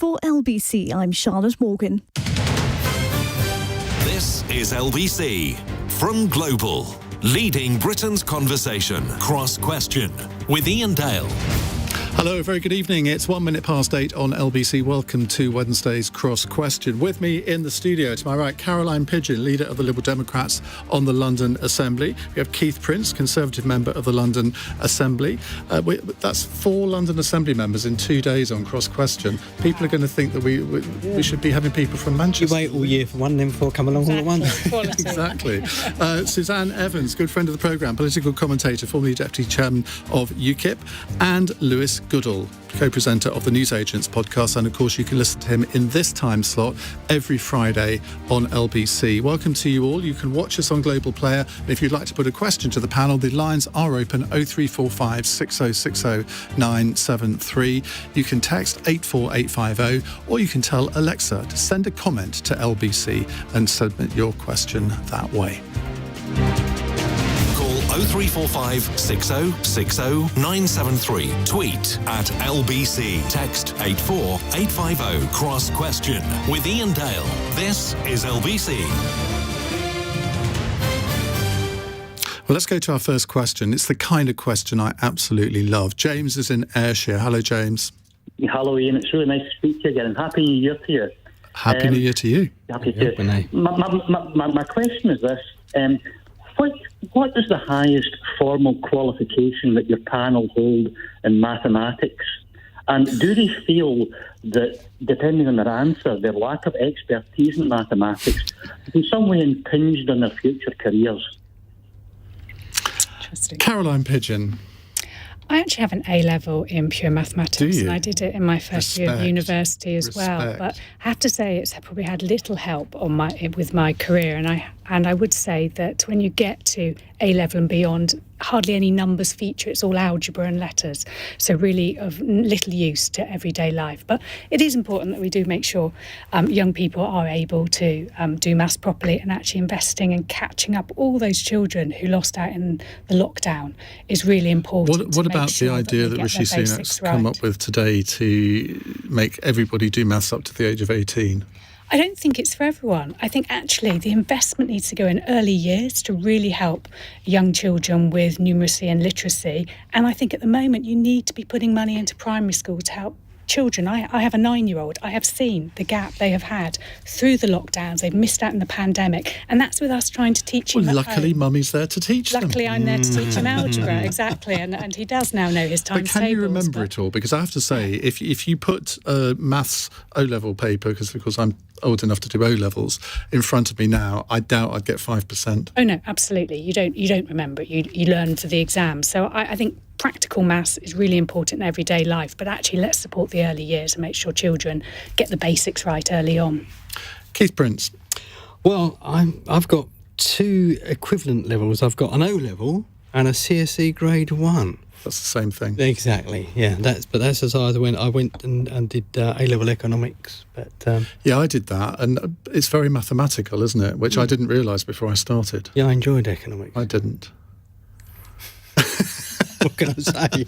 For LBC, I'm Charlotte Morgan. This is LBC from Global, leading Britain's conversation. Cross Question with Iain Dale. Hello, very good evening. It's 8:01 on LBC. Welcome to Wednesday's Cross Question. With me in the studio, to my right, Caroline Pidgeon, leader of the Liberal Democrats on the London Assembly. We have Keith Prince, Conservative member of the London Assembly. That's 4 London Assembly members in 2 days on Cross Question. People are going to think that we should be having people from Manchester. You wait all year for one, then 4 come along all at once. Exactly. Suzanne Evans, good friend of the programme, political commentator, formerly Deputy Chairman of UKIP, and Lewis Goodall, co-presenter of the Newsagents podcast, and of course you can listen to him in this time slot every Friday on LBC. Welcome to you all. You can watch us on Global Player, and if you'd like to put a question to the panel, the lines are open 0345 6060 973. You can text 84850, or you can tell Alexa to send a comment to LBC and submit your question that way. 0345 6060 973. Tweet at LBC. Text 84850. Cross Question with Iain Dale. This is LBC. Well, let's go to our first question. It's the kind of question I absolutely love. James is in Ayrshire. Hello, James. Hello, Iain. It's really nice to speak to you again, and Happy New Year to you. Happy New Year to you. Happy to you. My question is this. What is the highest formal qualification that your panel hold in mathematics? And do they feel that, depending on their answer, their lack of expertise in mathematics is in some way impinged on their future careers? Interesting. Caroline Pidgeon. I actually have an A-level in pure mathematics. Do you? And I did it in my first year of university as well. But I have to say it's probably had little help with my career. And I would say that when you get to A-level and beyond, hardly any numbers feature. It's all algebra and letters. So really of little use to everyday life. But it is important that we do make sure young people are able to do maths properly, and actually investing and catching up all those children who lost out in the lockdown is really important. What about the idea that Rishi Sunak's come up with today to make everybody do maths up to the age of 18? I don't think it's for everyone. I think actually the investment needs to go in early years to really help young children with numeracy and literacy. And I think at the moment you need to be putting money into primary school to help children. I have a 9-year-old. I have seen the gap they have had through the lockdowns. They've missed out in the pandemic. And that's with us trying to teach him. Well, luckily, Mummy's there to teach them. Luckily, I'm there to teach him algebra, exactly. And he does now know his timetables. But can you remember it all? Because I have to say, if you put a maths O-level paper, because of course I'm old enough to do O-levels, in front of me now, I doubt I'd get 5%. Oh, no, absolutely. You don't remember it. You learn for the exam. So I think practical maths is really important in everyday life, but actually let's support the early years and make sure children get the basics right early on. Keith Prince. Well, I've got 2 equivalent levels. I've got an O-level and a CSE grade 1. That's the same thing. Exactly, yeah. That's as high as I went. I went and did A-level economics. But yeah, I did that, and it's very mathematical, isn't it? Which I didn't realise before I started. Yeah, I enjoyed economics. I didn't. What can I say?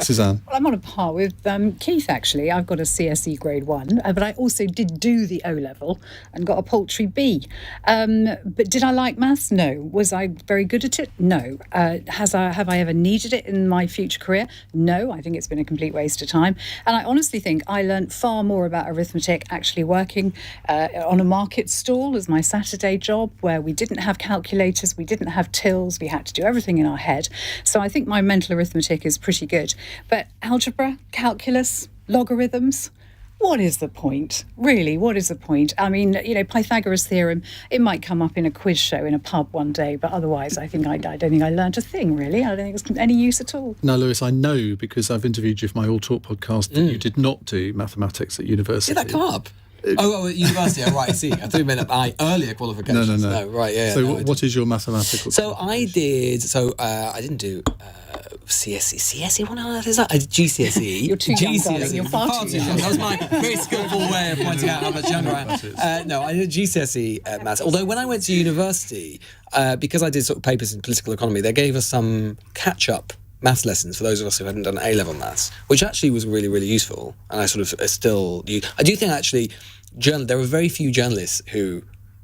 Suzanne. Well, I'm on a par with Keith, actually. I've got a CSE grade 1, but I also did do the O-level and got a paltry B. But did I like maths? No. Was I very good at it? No. Have I ever needed it in my future career? No. I think it's been a complete waste of time. And I honestly think I learnt far more about arithmetic actually working on a market stall as my Saturday job, where we didn't have calculators, we didn't have tills, we had to do everything in our head. So I think my mental arithmetic is pretty good. But algebra, calculus, logarithms, what is the point? Really, what is the point? I mean, Pythagoras' theorem, it might come up in a quiz show in a pub one day, but otherwise I don't think I learned a thing, really. I don't think it's any use at all. Now, Lewis, I know, because I've interviewed you for my All Talk podcast, that you did not do mathematics at university. Did that come up? At university, right, I see. I thought you meant my earlier qualifications. No. Right, yeah. So what is your mathematical qualification? I didn't do CSE. CSE, what on earth is that? I did GCSE. You're too young, darling. You're far too young. That was my very skillful way of pointing out how much younger I am. No, I did GCSE maths. Although when I went to university, because I did sort of papers in political economy, they gave us some catch-up maths lessons for those of us who hadn't done A-level maths, which actually was really, really useful. And I sort of I do think actually there are very few journalists who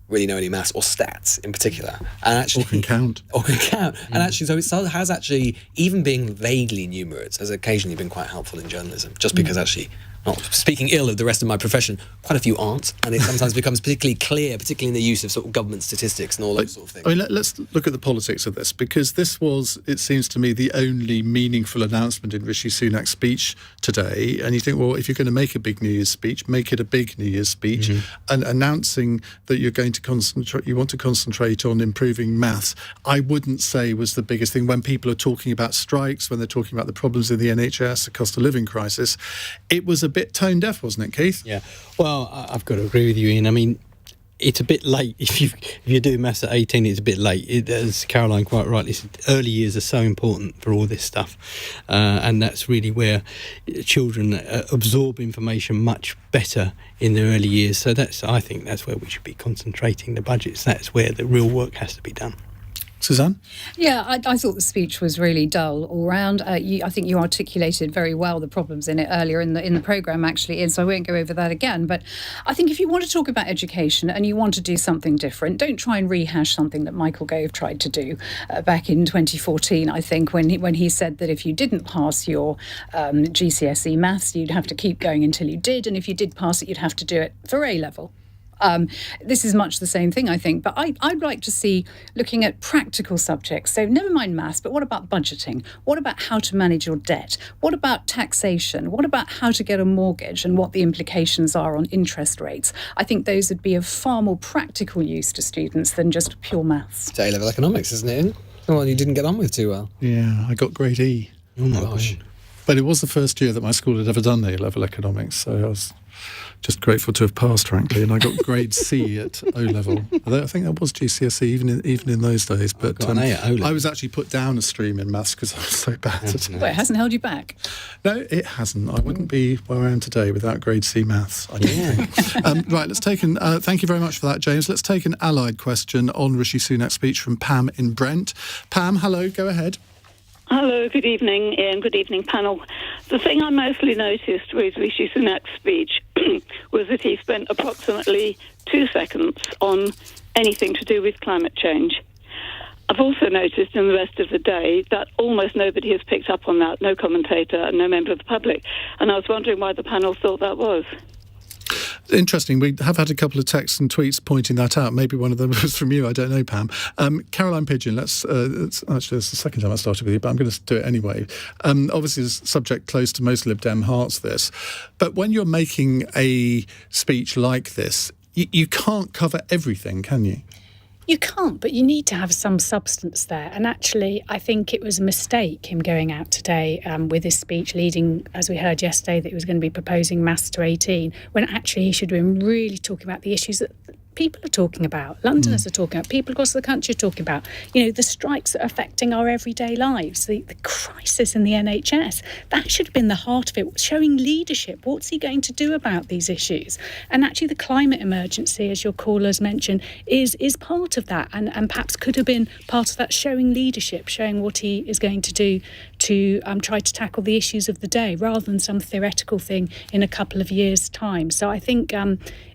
really know any maths or stats in particular, and actually or can count. And actually, so it has actually, even being vaguely numerate has occasionally been quite helpful in journalism, just because actually, not speaking ill of the rest of my profession, quite a few aren't, and it sometimes becomes particularly clear, particularly in the use of sort of government statistics and all those sort of things. I mean, let's look at the politics of this, because this was, it seems to me, the only meaningful announcement in Rishi Sunak's speech today. And you think, well, if you're going to make a big New Year's speech, make it a big New Year's speech, and announcing that you want to concentrate on improving maths, I wouldn't say was the biggest thing. When people are talking about strikes, when they're talking about the problems in the NHS, the cost of living crisis, it was a bit tone deaf, wasn't it, Keith? Yeah. Well, I've got to agree with you, Ian. I mean, it's a bit late. If you're doing maths at 18, it's a bit late. As Caroline quite rightly said, early years are so important for all this stuff, and that's really where children absorb information much better in their early years. So I think that's where we should be concentrating the budgets. That's where the real work has to be done. Suzanne? Yeah, I thought the speech was really dull all round. I think you articulated very well the problems in it earlier in the programme, actually, Ian, so I won't go over that again. But I think if you want to talk about education and you want to do something different, don't try and rehash something that Michael Gove tried to do back in 2014, I think, when he said that if you didn't pass your GCSE maths, you'd have to keep going until you did, and if you did pass it, you'd have to do it for A-level. This is much the same thing, I think, but I'd like to see looking at practical subjects. So never mind maths, but what about budgeting? What about how to manage your debt? What about taxation? What about how to get a mortgage and what the implications are on interest rates? I think those would be of far more practical use to students than just pure maths. It's A-level economics, isn't it, Ian? The one you didn't get on with too well. Yeah, I got grade E. Oh my gosh. But it was the first year that my school had ever done A-level economics, so I was just grateful to have passed, frankly, and I got grade C at O-level. Although I think that was GCSE even in those days. But I was actually put down a stream in maths because I was so bad at it. Well, it hasn't held you back. No, it hasn't. I wouldn't be where I am today without grade C maths, I don't think. Right, let's take thank you very much for that, James. Let's take an allied question on Rishi Sunak's speech from Pam in Brent. Pam, hello, go ahead. Hello, good evening, Ian. Good evening, panel. The thing I mostly noticed with Rishi Sunak's speech was that he spent approximately 2 seconds on anything to do with climate change. I've also noticed in the rest of the day that almost nobody has picked up on that, no commentator and no member of the public. And I was wondering why the panel thought that was. Interesting. We have had a couple of texts and tweets pointing that out. Maybe one of them was from you. I don't know, Pam. Caroline Pidgeon, actually, it's the second time I started with you, but I'm going to do it anyway. Obviously, it's a subject close to most Lib Dem hearts, this. But when you're making a speech like this, you can't cover everything, can you? You can't, but you need to have some substance there. And actually, I think it was a mistake, him going out today with his speech leading, as we heard yesterday, that he was going to be proposing maths to 18, when actually he should have been really talking about the issues that people are talking about, Londoners are talking about, people across the country are talking about, the strikes that are affecting our everyday lives, the crisis in the NHS. That should have been the heart of it, showing leadership. What's he going to do about these issues? And actually the climate emergency, as your callers mentioned, is part of that, and perhaps could have been part of that, showing leadership, showing what he is going to do to try to tackle the issues of the day, rather than some theoretical thing in a couple of years' time. So I think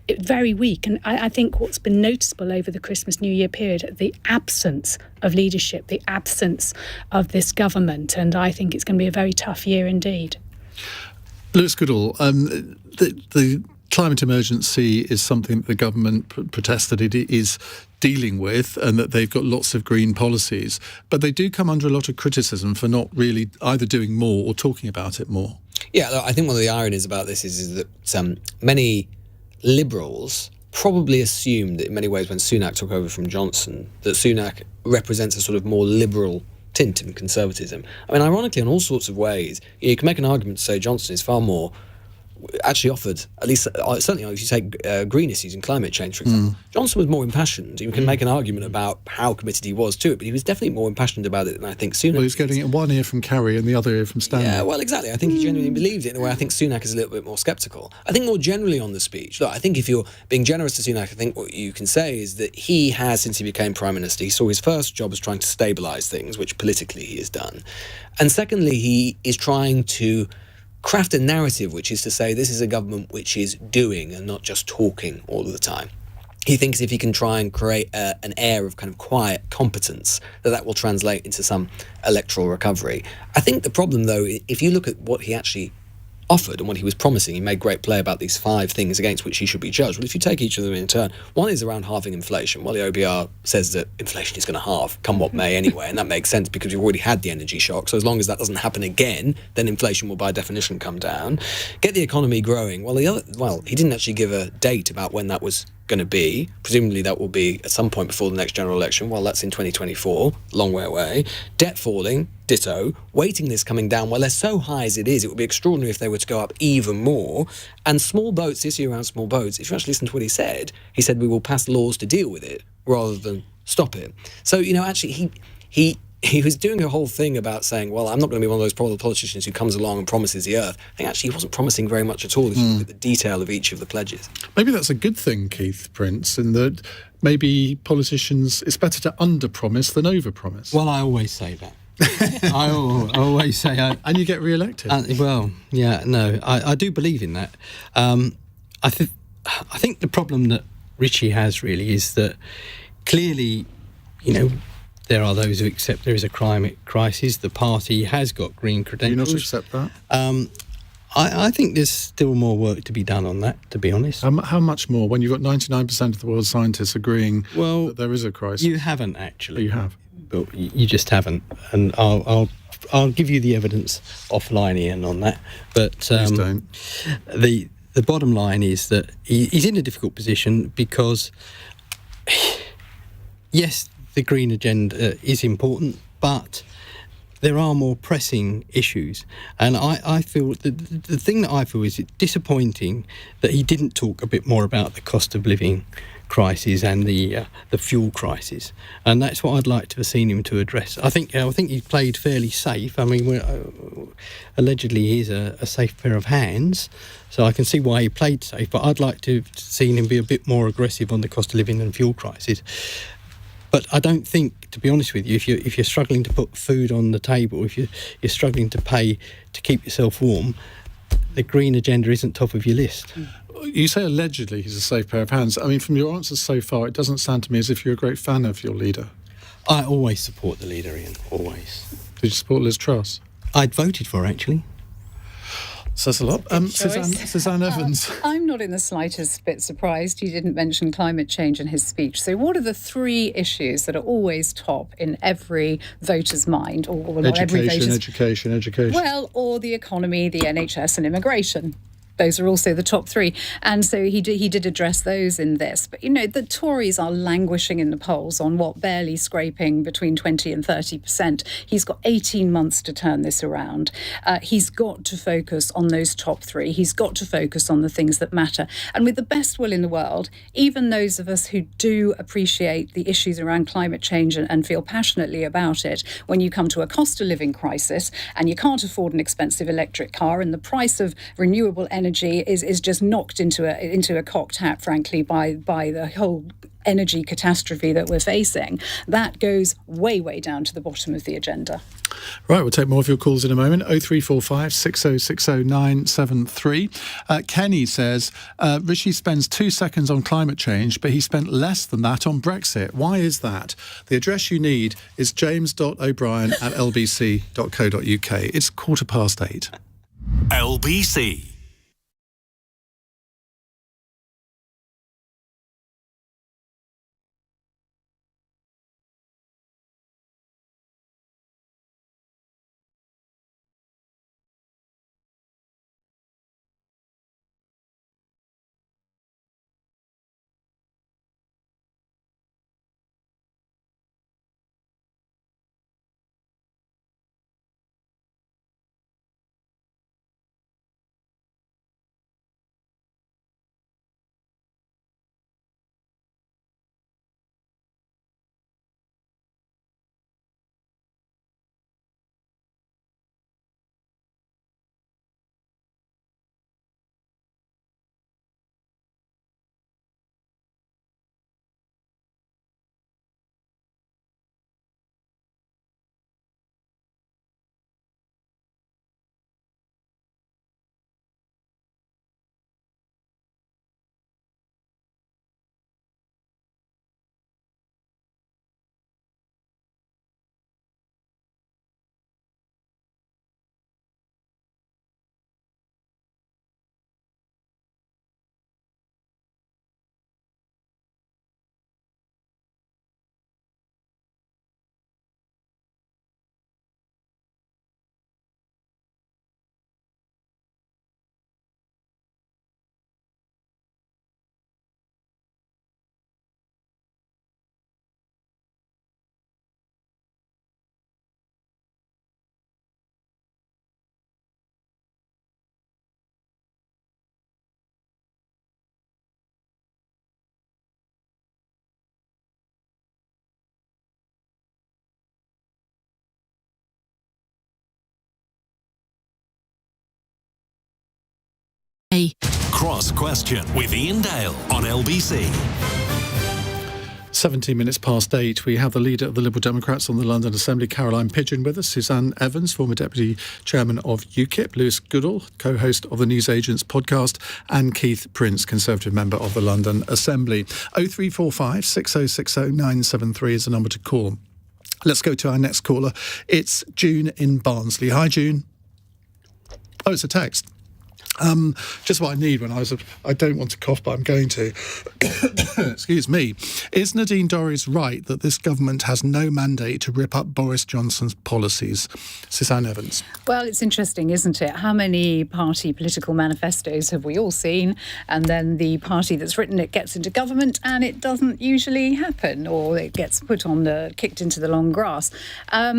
it's very weak, and I think what's been noticeable over the Christmas New Year period, the absence of leadership, the absence of this government, and I think it's going to be a very tough year indeed. Lewis Goodall, the climate emergency is something that the government protests that it is dealing with, and that they've got lots of green policies, but they do come under a lot of criticism for not really either doing more or talking about it more. Yeah, I think one of the ironies about this is that many Liberals probably assumed that in many ways when Sunak took over from Johnson, that Sunak represents a sort of more liberal tint in conservatism. I mean, ironically, in all sorts of ways, you can make an argument to say Johnson is far more actually offered, at least certainly if you take green issues and climate change, for example, Johnson was more impassioned. You can make an argument about how committed he was to it, but he was definitely more impassioned about it than I think Sunak. Well, he's getting it in one ear from Kerry and the other ear from Stanley. Yeah, well, exactly. I think he genuinely believed it in a way I think Sunak is a little bit more sceptical. I think more generally on the speech, look, I think if you're being generous to Sunak, I think what you can say is that he has, since he became Prime Minister, he saw his first job as trying to stabilise things, which politically he has done. And secondly, he is trying to craft a narrative, which is to say this is a government which is doing and not just talking all of the time. He thinks if he can try and create an air of kind of quiet competence, that will translate into some electoral recovery. I think the problem, though, if you look at what he actually offered and what he was promising, he made great play about these 5 things against which he should be judged. Well, if you take each of them in turn, one is around halving inflation. Well, the OBR says that inflation is going to halve, come what may anyway, and that makes sense because we've already had the energy shock. So as long as that doesn't happen again, then inflation will by definition come down. Get the economy growing. Well, he didn't actually give a date about when that was going to be. Presumably that will be at some point before the next general election. Well, that's in 2024, long way away. Debt falling, ditto. Waiting list coming down. Well, they're so high as it is, it would be extraordinary if they were to go up even more. And small boats, this year around small boats, if you actually listen to what he said we will pass laws to deal with it rather than stop it. So, actually he was doing a whole thing about saying, well, I'm not going to be one of those politicians who comes along and promises the earth. I think actually he wasn't promising very much at all if you look at the detail of each of the pledges. Maybe that's a good thing, Keith Prince, in that maybe politicians, it's better to under-promise than over-promise. Well, I always say that. I always say... and you get re-elected. I do believe in that. I think the problem that Richie has really is that clearly, there are those who accept there is a climate crisis. The party has got green credentials. Do you not accept that? I think there's still more work to be done on that, to be honest. How much more when you've got 99% of the world's scientists agreeing that there is a crisis? You haven't actually. Oh, you have. But you just haven't. And I'll give you the evidence offline, Ian, on that. But please don't. The bottom line is that he's in a difficult position because, yes, the green agenda is important, but there are more pressing issues. And I feel the thing that I feel is it's disappointing that he didn't talk a bit more about the cost of living crisis and the fuel crisis, and that's what I'd like to have seen him to address. I think he played fairly safe. I mean, allegedly he's a safe pair of hands, so I can see why he played safe. But I'd like to have seen him be a bit more aggressive on the cost of living and fuel crisis. But I don't think, to be honest with you, if you're struggling to put food on the table, if you're struggling to pay to keep yourself warm, the green agenda isn't top of your list. You say allegedly he's a safe pair of hands. I mean, from your answers so far, it doesn't sound to me as if you're a great fan of your leader. I always support the leader, Ian, always. Did you support Liz Truss? I'd voted for her, actually. Says a lot. Suzanne Evans. I'm not in the slightest bit surprised he didn't mention climate change in his speech. So what are the 3 issues that are always top in every voter's mind? Or not every voter's... Education. Well, or the economy, the NHS and immigration. Those are also the top 3. And so he did address those in this. But, the Tories are languishing in the polls on barely scraping between 20 and 30%. He's got 18 months to turn this around. He's got to focus on those top 3. He's got to focus on the things that matter. And with the best will in the world, even those of us who do appreciate the issues around climate change and feel passionately about it, when you come to a cost of living crisis and you can't afford an expensive electric car and the price of renewable energy is just knocked into a cocked hat, frankly, by the whole energy catastrophe that we're facing, that goes way down to the bottom of the agenda. Right, we'll take more of your calls in a moment. 0345 6060 973. Kenny says, Rishi spends 2 seconds on climate change, but he spent less than that on Brexit. Why is that? The address you need is james.o'brien@lbc.co.uk. It's 8:15. LBC Cross Question with Iain Dale on LBC. 17 minutes past 8, we have the leader of the Liberal Democrats on the London Assembly, Caroline Pidgeon, with us, Suzanne Evans, former Deputy Chairman of UKIP, Lewis Goodall, co-host of the Newsagents podcast, and Keith Prince, Conservative member of the London Assembly. 0345 6060 973 is the number to call. Let's go to our next caller. It's June in Barnsley. Hi, June. Oh, it's a text. Just what I need when I don't want to cough, but I'm going to. Excuse me. Is Nadine Dorries right that this government has no mandate to rip up Boris Johnson's policies? Suzanne Evans. Well, it's interesting, isn't it? How many party political manifestos have we all seen? And then the party that's written it gets into government and it doesn't usually happen, or it gets put on kicked into the long grass. I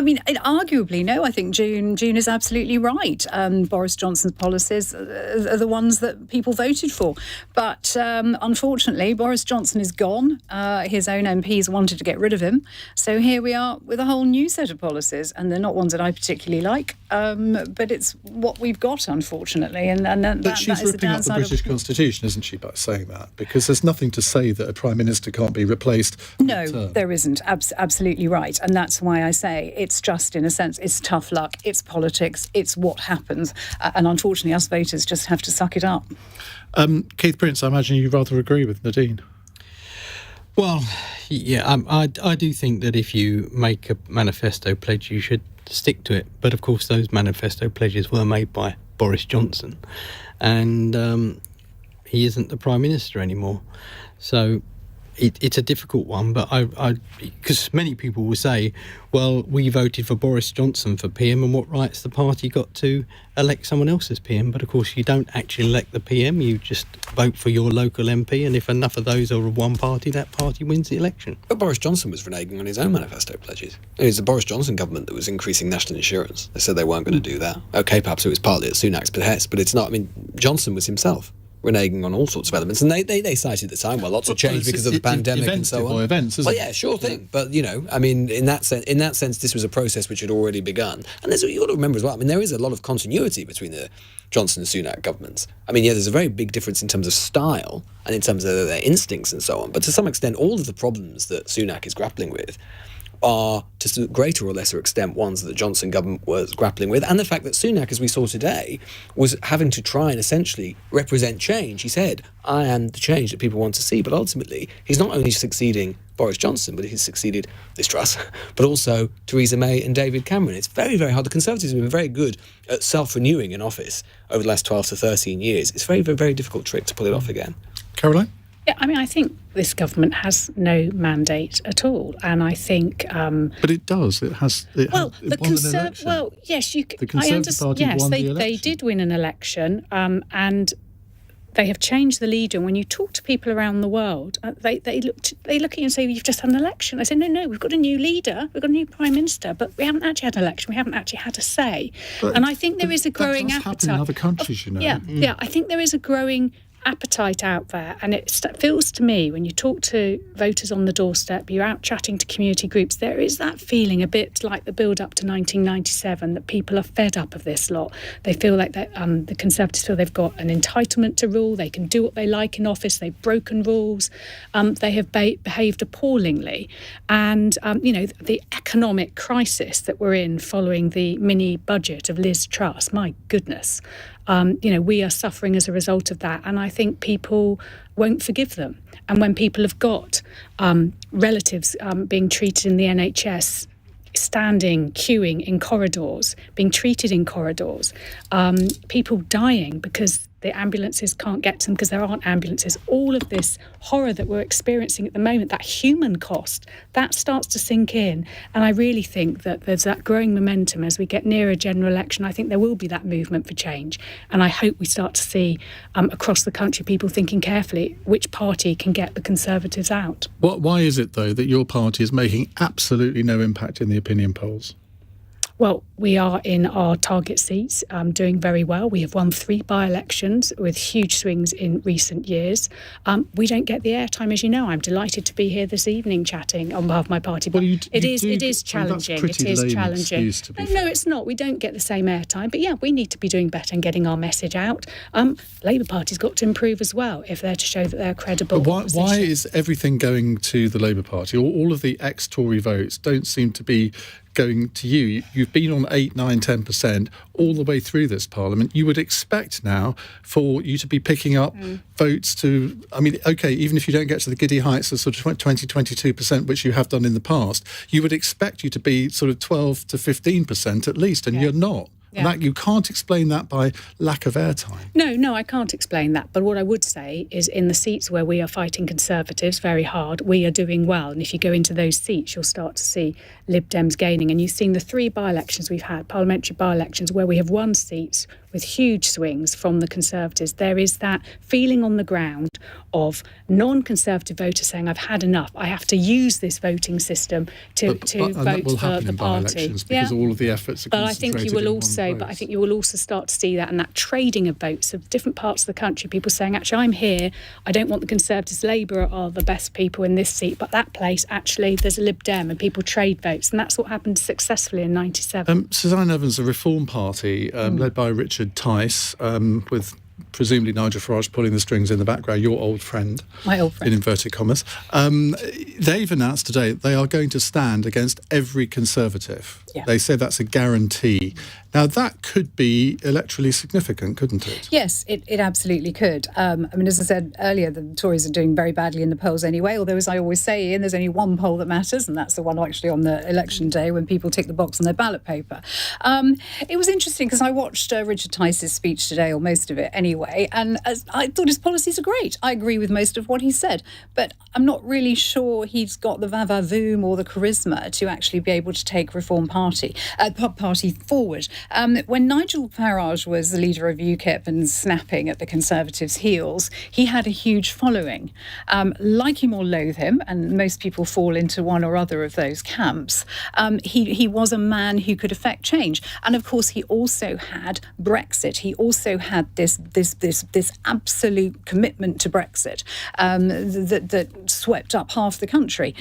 mean, arguably, no, I think June is absolutely right. Boris Johnson's policies are the ones that people voted for. But unfortunately, Boris Johnson is gone. His own MPs wanted to get rid of him. So here we are with a whole new set of policies, and they're not ones that I particularly like, but it's what we've got, unfortunately. But she's ripping up the British Constitution, isn't she, by saying that? Because there's nothing to say that a Prime Minister can't be replaced. No, there isn't. Absolutely right. And that's why I say it's just, in a sense, it's tough luck, it's politics, it's what happens. And unfortunately, us voters just have to suck it up. Keith Prince, I imagine you rather agree with Nadine. Well, yeah, I do think that if you make a manifesto pledge, you should stick to it. But of course, those manifesto pledges were made by Boris Johnson, and he isn't the Prime Minister anymore. So it's a difficult one, but because many people will say, well, we voted for Boris Johnson for PM, and what right's the party got to elect someone else as PM? But of course, you don't actually elect the PM, you just vote for your local MP, and if enough of those are of one party, that party wins the election. But Boris Johnson was reneging on his own manifesto pledges. It was the Boris Johnson government that was increasing national insurance. They said they weren't going to do that. OK, perhaps it was partly at Sunak's behest, but it's not. I mean, Johnson was himself reneging on all sorts of elements, and they cited at the time, well, lots of change because of the pandemic and so on. Events, well, yeah, sure thing, but I mean, in that sense, this was a process which had already begun, and there's you got to remember as well. I mean, there is a lot of continuity between the Johnson and Sunak governments. I mean, yeah, there's a very big difference in terms of style and in terms of their instincts and so on. But to some extent, all of the problems that Sunak is grappling with are, to a greater or lesser extent, ones that the Johnson government was grappling with. And the fact that Sunak, as we saw today, was having to try and essentially represent change. He said, I am the change that people want to see. But ultimately, he's not only succeeding Boris Johnson, but he's succeeded Liz Truss, but also Theresa May and David Cameron. It's very, very hard. The Conservatives have been very good at self-renewing in office over the last 12 to 13 years. It's a very, very, very difficult trick to pull it off again. Caroline? Yeah, I mean, I think this government has no mandate at all, and I think. But it does. It has. It won an election. Well, yes, you. The Conservative Party won the election. They did win an election, and they have changed the leader. And when you talk to people around the world, they look at you and say, "You've just had an election." I say, "No, we've got a new leader, we've got a new prime minister, but we haven't actually had an election. We haven't actually had a say." But and I think there is a growing that does appetite. happen in other countries, you know. Yeah. I think there is a growing appetite out there, and it feels to me, when you talk to voters on the doorstep, you're out chatting to community groups, there is that feeling a bit like the build up to 1997, that people are fed up of this lot. They feel like the Conservatives feel they've got an entitlement to rule, they can do what they like in office, they've broken rules, they have behaved appallingly, and the economic crisis that we're in following the mini budget of Liz Truss, my goodness. We are suffering as a result of that, and I think people won't forgive them. And when people have got relatives being treated in the NHS, standing, queuing in corridors, being treated in corridors, people dying because the ambulances can't get to them because there aren't ambulances. All of this horror that we're experiencing at the moment, that human cost, that starts to sink in. And I really think that there's that growing momentum as we get near a general election. I think there will be that movement for change. And I hope we start to see across the country people thinking carefully which party can get the Conservatives out. Why is it, though, that your party is making absolutely no impact in the opinion polls? Well, we are in our target seats, doing very well. We have won 3 by-elections with huge swings in recent years. We don't get the airtime, as you know. I'm delighted to be here this evening chatting on behalf of my party. But it is challenging. That's it is lame challenging. Excuse, to be no, it's not. We don't get the same airtime. But yeah, we need to be doing better and getting our message out. Labour Party's got to improve as well if they're to show that they're credible. But why is everything going to the Labour Party? All of the ex-Tory votes don't seem to be going to you. You've been on 8, 9, 10% all the way through this Parliament. You would expect now for you to be picking up votes to, I mean, OK, even if you don't get to the giddy heights of sort of 20, 22%, which you have done in the past, you would expect you to be sort of 12 to 15% at least, and you're not. Yeah. And you can't explain that by lack of airtime. No, I can't explain that. But what I would say is in the seats where we are fighting Conservatives very hard, we are doing well. And if you go into those seats, you'll start to see Lib Dems gaining. And you've seen the 3 by-elections we've had, parliamentary by-elections, where we have won seats with huge swings from the Conservatives. There is that feeling on the ground of non-Conservative voters saying, I've had enough. I have to use this voting system to vote for the party. Because all of the efforts are But I think you will also start to see that, and that trading of votes of different parts of the country, people saying, actually, I'm here, I don't want the Conservatives. Labour are the best people in this seat, but that place, actually, there's a Lib Dem, and people trade votes. And that's what happened successfully in 97. Suzanne Evans, the Reform Party, led by Richard Tice, with presumably Nigel Farage pulling the strings in the background, your old friend. My old friend. In inverted commas. They've announced today they are going to stand against every Conservative. Yeah. They say that's a guarantee. Now, that could be electorally significant, couldn't it? Yes, it absolutely could. I mean, as I said earlier, the Tories are doing very badly in the polls anyway, although, as I always say, Ian, there's only one poll that matters, and that's the one actually on the election day when people tick the box on their ballot paper. It was interesting because I watched Richard Tice's speech today, or most of it anyway, and I thought his policies are great. I agree with most of what he said, but I'm not really sure he's got the va-va-voom or the charisma to actually be able to take Reform Party forward. When Nigel Farage was the leader of UKIP and snapping at the Conservatives' heels, he had a huge following. Like him or loathe him, and most people fall into one or other of those camps, he was a man who could affect change. And of course, he also had Brexit. He also had this absolute commitment to Brexit that swept up half the country.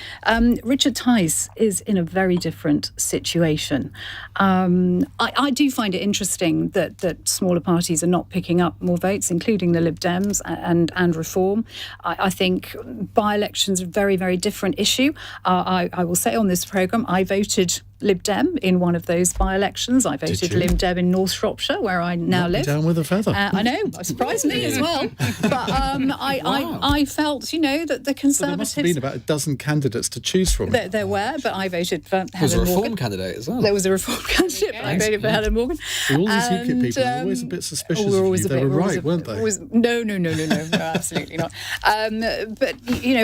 Richard Tice is in a very different situation. I do find it interesting that smaller parties are not picking up more votes, including the Lib Dems and Reform. I think by-elections are a very, very different issue. I will say on this programme, I voted Lib Dem in one of those by-elections. I voted Lib Dem in North Shropshire, where I now live. Down with a feather. I know, surprised me as well. But I felt, that the Conservatives... So there must have been about a dozen candidates to choose from. There were, but I voted for Helen Morgan. There was a Reform candidate as well. There was a Reform candidate, but I voted for Helen Morgan. So all these UKIP people were always a bit suspicious of you. They were right, weren't they? No, absolutely not. But,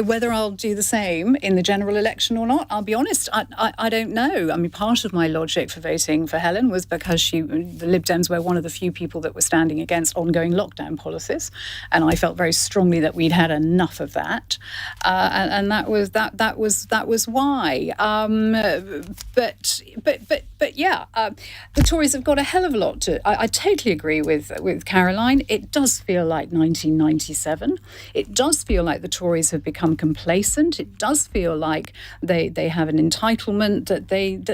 whether I'll do the same in the general election or not, I'll be honest, I don't know. I mean, part of my logic for voting for Helen was because the Lib Dems were one of the few people that were standing against ongoing lockdown policies, and I felt very strongly that we'd had enough of that, and that was why. But yeah, the Tories have got a hell of a lot to. I totally agree with Caroline. It does feel like 1997. It does feel like the Tories have become complacent. It does feel like they have an entitlement that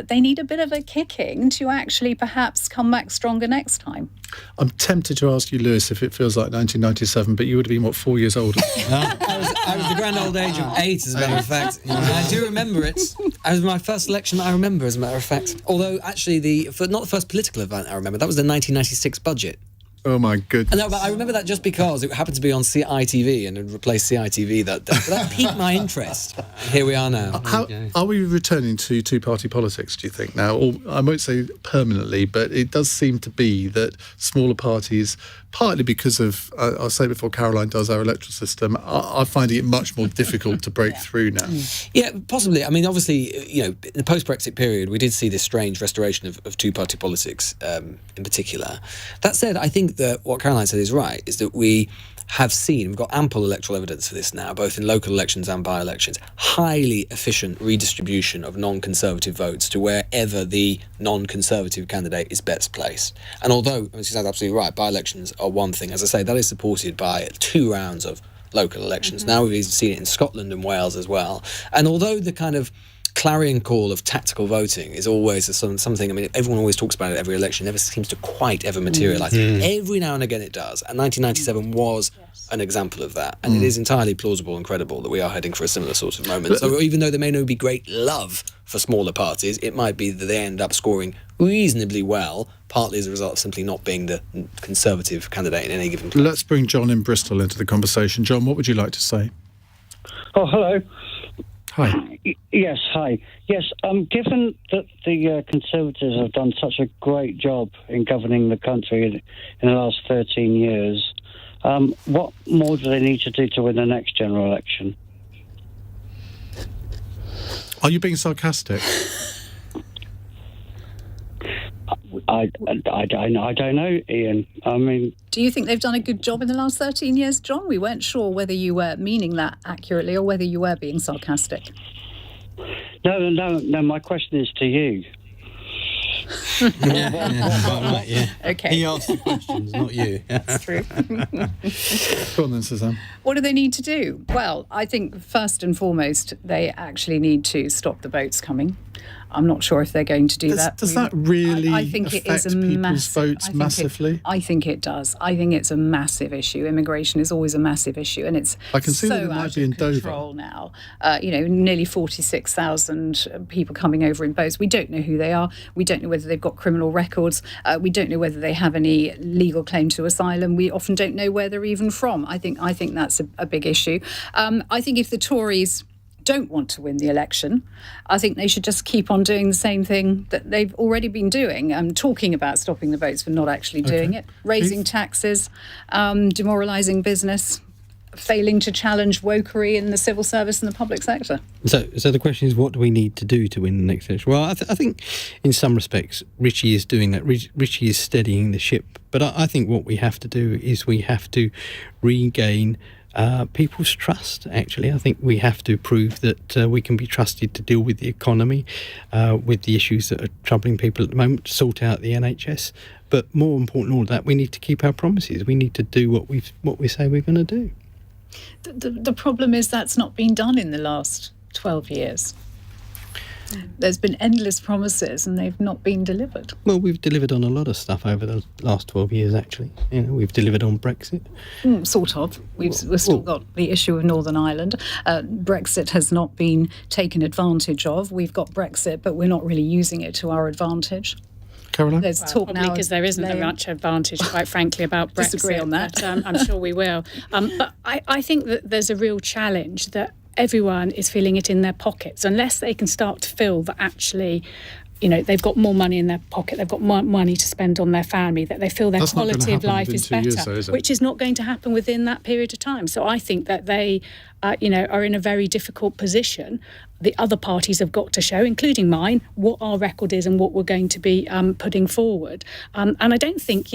they need a bit of a kicking to actually perhaps come back stronger next time. I'm tempted to ask you, Lewis, if it feels like 1997, but you would have been, 4 years older? I was the grand old age of 8, as a matter of fact. I do remember it. It was my first election that I remember, as a matter of fact. Although, actually, not the first political event I remember. That was the 1996 budget. Oh, my goodness. No, but I remember that just because it happened to be on CITV and it replaced CITV that day. But that piqued my interest. Here we are now. Are we returning to two-party politics, do you think, now? Or, I won't say permanently, but it does seem to be that smaller parties, partly because of, I'll say before Caroline does, our electoral system, are finding it much more difficult to break through now. Yeah, possibly. I mean, obviously, in the post-Brexit period, we did see this strange restoration of two-party politics in particular. That said, I think that what Caroline said is right, is that we have seen, we've got ample electoral evidence for this now, both in local elections and by-elections, highly efficient redistribution of non-Conservative votes to wherever the non-Conservative candidate is best placed. And although, Suzanne's absolutely right, by-elections are one thing, as I say, that is supported by 2 rounds of local elections. Now we've even seen it in Scotland and Wales as well. And although the kind of clarion call of tactical voting is always something, I mean, everyone always talks about it every election, never seems to quite ever materialise. Every now and again it does, and 1997 was an example of that, and it is entirely plausible and credible that we are heading for a similar sort of moment. So even though there may not be great love for smaller parties, it might be that they end up scoring reasonably well, partly as a result of simply not being the Conservative candidate in any given place. Let's bring John in Bristol into the conversation. John, what would you like to say? Oh, hello. Hi. Yes, hi. Yes, given that the Conservatives have done such a great job in governing the country in the last 13 years, what more do they need to do to win the next general election? Are you being sarcastic? I don't know, Ian. I mean... Do you think they've done a good job in the last 13 years, John? We weren't sure whether you were meaning that accurately or whether you were being sarcastic. No, my question is to you. Yeah. Okay. He asked the questions, not you. That's true. Go on then, Suzanne. What do they need to do? Well, I think first and foremost, they actually need to stop the boats coming. I'm not sure if they're going to do that. Does that really I think it is affect a people's votes massively? I think it does. I think it's a massive issue. Immigration is always a massive issue, and it's I can see so that it might out be in of Dover control now. Nearly 46,000 people coming over in boats. We don't know who they are. We don't know whether they've got criminal records. We don't know whether they have any legal claim to asylum. We often don't know where they're even from. I think that's a big issue. I think if the Tories don't want to win the election, I think they should just keep on doing the same thing that they've already been doing, talking about stopping the votes but not actually doing it, raising taxes, demoralising business, failing to challenge wokery in the civil service and the public sector. So the question is, what do we need to do to win the next election? Well, I think in some respects Richie is doing that. Richie is steadying the ship, but I think what we have to do is we have to regain people's trust, actually. I think we have to prove that we can be trusted to deal with the economy, with the issues that are troubling people at the moment, sort out the NHS. But more important than all of that, we need to keep our promises. We need to do what we say we're going to do. The problem is that's not been done in the last 12 years. There's been endless promises and they've not been delivered. Well, we've delivered on a lot of stuff over the last 12 years, actually. We've delivered on Brexit. Sort of. We've still got the issue of Northern Ireland. Brexit has not been taken advantage of. We've got Brexit, but we're not really using it to our advantage. Caroline? There's talk now because there isn't much advantage, quite frankly, about Brexit. Disagree on that. But, I'm sure we will. But I think that there's a real challenge that everyone is feeling it in their pockets, unless they can start to feel that actually, they've got more money in their pocket, they've got more money to spend on their family, that they feel their quality of life is better, which is not going to happen within that period of time. So I think that they, are in a very difficult position. The other parties have got to show, including mine, what our record is and what we're going to be putting forward. And I don't think,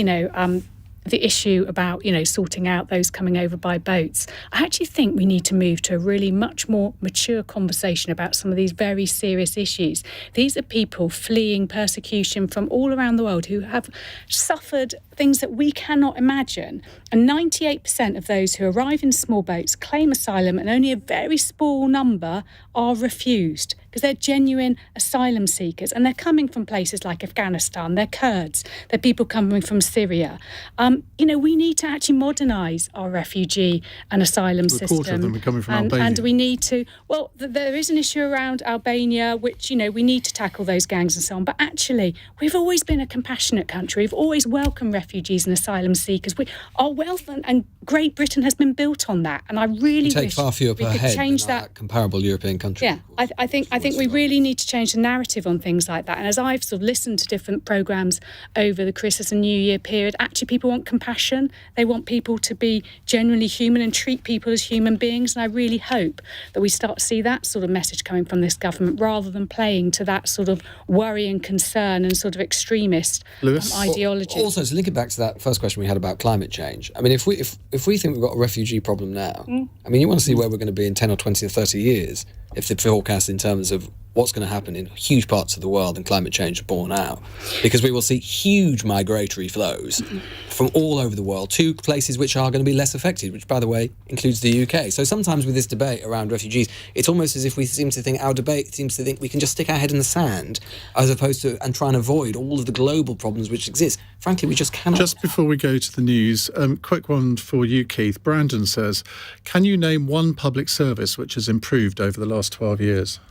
the issue about, sorting out those coming over by boats, I actually think we need to move to a really much more mature conversation about some of these very serious issues. These are people fleeing persecution from all around the world who have suffered things that we cannot imagine. And 98% of those who arrive in small boats claim asylum, and only a very small number are refused because they're genuine asylum seekers, and they're coming from places like Afghanistan, they're Kurds, they're people coming from Syria. We need to actually modernise our refugee and asylum system. A quarter of them are coming from Albania. And we need to, there is an issue around Albania, which, we need to tackle those gangs and so on. But actually, we've always been a compassionate country. We've always welcomed refugees and asylum seekers. Our wealth and Great Britain has been built on that. And I really we take wish far fewer per we could head change than that. Comparable European countries. Yeah, I think think we really need to change the narrative on things like that. And as I've sort of listened to different programmes over the Christmas and New Year period, actually people want compassion. They want people to be genuinely human and treat people as human beings. And I really hope that we start to see that sort of message coming from this government rather than playing to that sort of worry and concern and sort of extremist ideology. Also, to link it back to that first question we had about climate change, I mean, if we think we've got a refugee problem now, I mean, you want to see where we're going to be in 10 or 20 or 30 years if the forecast in terms of what's going to happen in huge parts of the world and climate change are borne out. Because we will see huge migratory flows from all over the world to places which are going to be less affected, which, by the way, includes the UK. So sometimes with this debate around refugees, it's almost as if we seem to think our debate seems to think we can just stick our head in the sand as opposed to and try and avoid all of the global problems which exist. Frankly, we just cannot. Just before we go to the news, quick one for you, Keith. Brandon says, can you name one public service which has improved over the last 12 years?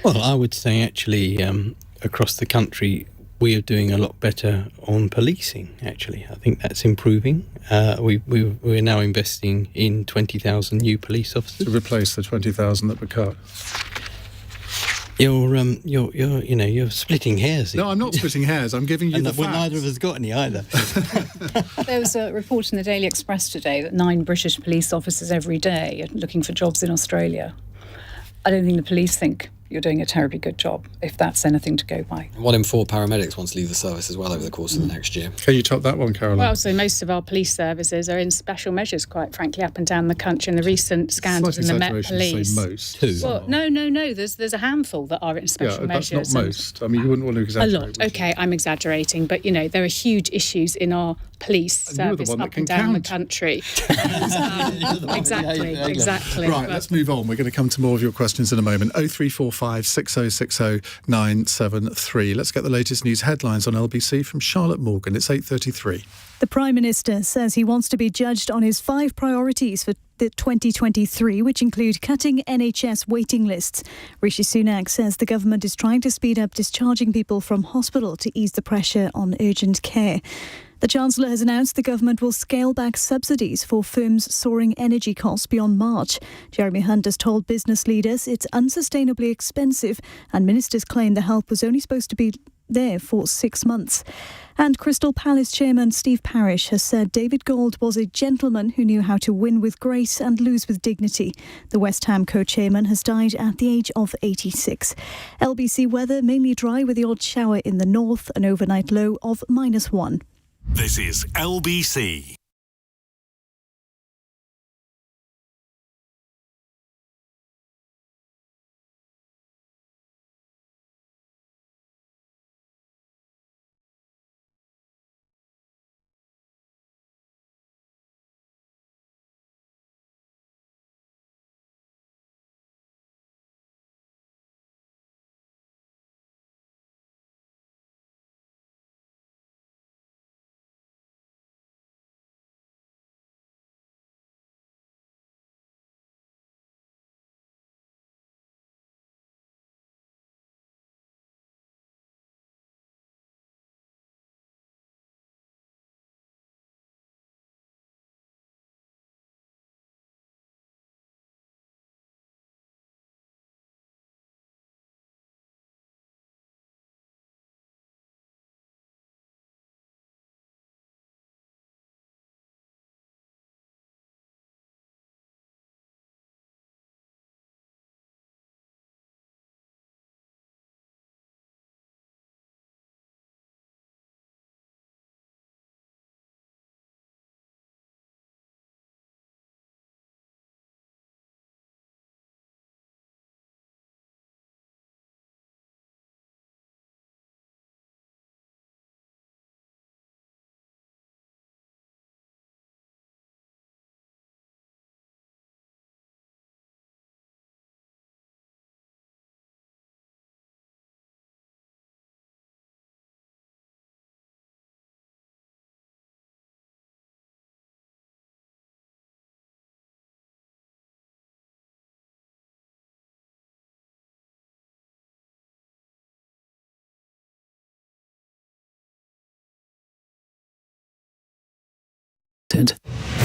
Well, I would say actually across the country we are doing a lot better on policing, actually. I think that's improving. We're now investing in 20,000 new police officers. To replace the 20,000 that were cut. You're splitting hairs. No, I'm not splitting hairs. I'm giving you the facts. Neither of us got any either. There was a report in the Daily Express today that 9 British police officers every day are looking for jobs in Australia. I don't think the police think you're doing a terribly good job, if that's anything to go by. 1 in 4 paramedics want to leave the service as well over the course of the next year. Can you top that one, Caroline? Well, so most of our police services are in special measures, quite frankly, up and down the country. And the recent scandals in the Met Police. Most. Well, no. There's a handful that are in special measures. That's not most. I mean, you wouldn't want to exaggerate. A lot. Okay, I'm exaggerating, but there are huge issues in our police service up and down the country. Exactly. Right, let's move on. We're going to come to more of your questions in a moment. 0345 6060 973. Let's get the latest news headlines on LBC from Charlotte Morgan. It's 8:33. The Prime Minister says he wants to be judged on his 5 priorities for 2023, which include cutting NHS waiting lists. Rishi Sunak says the government is trying to speed up discharging people from hospital to ease the pressure on urgent care. The Chancellor has announced the government will scale back subsidies for firms' soaring energy costs beyond March. Jeremy Hunt has told business leaders it's unsustainably expensive, and ministers claim the help was only supposed to be there for 6 months. And Crystal Palace chairman Steve Parish has said David Gold was a gentleman who knew how to win with grace and lose with dignity. The West Ham co-chairman has died at the age of 86. LBC weather, mainly dry with the odd shower in the north, an overnight low of -1. This is LBC.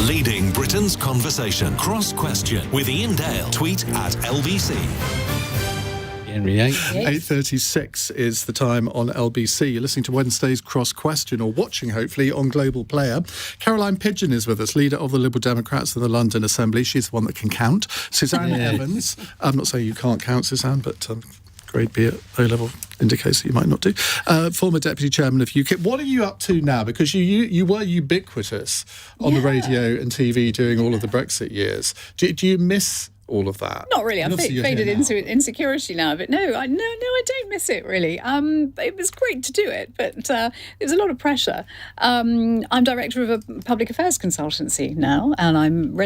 Leading Britain's conversation. Cross Question with Iain Dale. Tweet at LBC. 8:36 is the time on LBC. You're listening to Wednesday's Cross Question, or watching, hopefully, on Global Player. Caroline Pidgeon is with us, leader of the Liberal Democrats in the London Assembly. She's the one that can count. Suzanne Evans. I'm not saying you can't count, Suzanne, but grade B at O-level indicates that you might not do. Former Deputy Chairman of UKIP. What are you up to now? Because you were ubiquitous on the radio and TV during all of the Brexit years. Do you miss all of that? Not really. I'm faded into insecurity now, but no, I don't miss it really. It was great to do it, but it was a lot of pressure. I'm director of a public affairs consultancy now, and I'm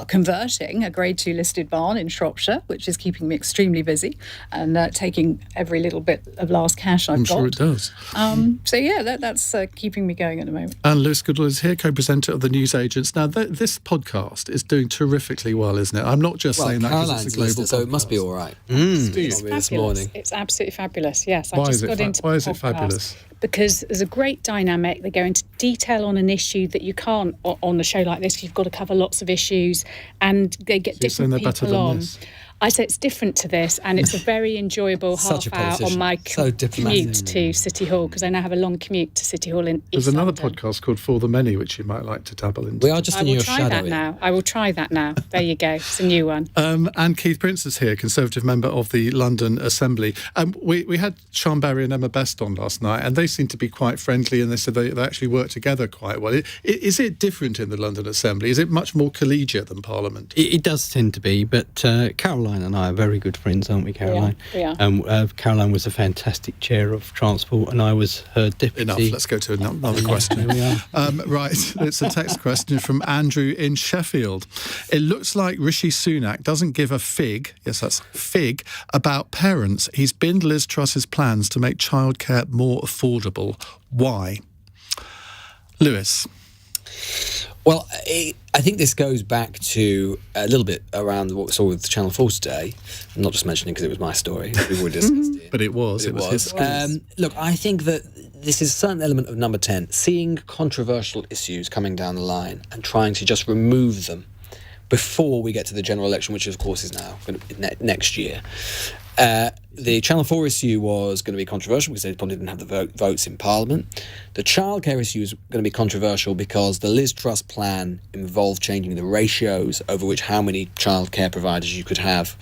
converting a Grade 2 listed barn in Shropshire, which is keeping me extremely busy and taking every little bit of last cash I've got. I'm sure it does. That's keeping me going at the moment. And Lewis Goodall is here, co-presenter of the News Agents. Now, this podcast is doing terrifically well, isn't it? I'm not just saying that because it's a global podcast. So it must be all right. It's fabulous. It's absolutely fabulous, yes. Why is it fabulous? Because there's a great dynamic. They go into detail on an issue that you can't on a show like this. You've got to cover lots of issues, and they get different people on. I say it's different to this, and it's a very enjoyable half hour on my commute to City Hall, because I now have a long commute to City Hall in East There's another London. podcast called For the Many, which you might like to dabble into. We are just in your shadow. I will try that now. There you go. It's a new one. And Keith Prince is here, Conservative member of the London Assembly. We had Sean Barry and Emma Best on last night, and they seemed to be quite friendly, and they said they actually work together quite well. Is it different in the London Assembly? Is it much more collegiate than Parliament? It does tend to be, but Caroline and I are very good friends, aren't we, Caroline? Yeah. Caroline was a fantastic chair of transport, and I was her deputy. Enough, let's go to another question. Right, it's a text question from Andrew in Sheffield. It looks like Rishi Sunak doesn't give a fig, yes, that's fig, about parents. He's binned Liz Truss's plans to make childcare more affordable. Why? Lewis? Well, I think this goes back to a little bit around what we saw with Channel 4 today. I'm not just mentioning because it was my story. We've already discussed it. But it was his. Look, I think that this is a certain element of number 10, seeing controversial issues coming down the line and trying to just remove them before we get to the general election, which of course is now going to be next year. The Channel 4 issue was going to be controversial because they probably didn't have the votes in Parliament. The childcare issue is going to be controversial because the Liz Truss plan involved changing the ratios over which how many childcare providers you could have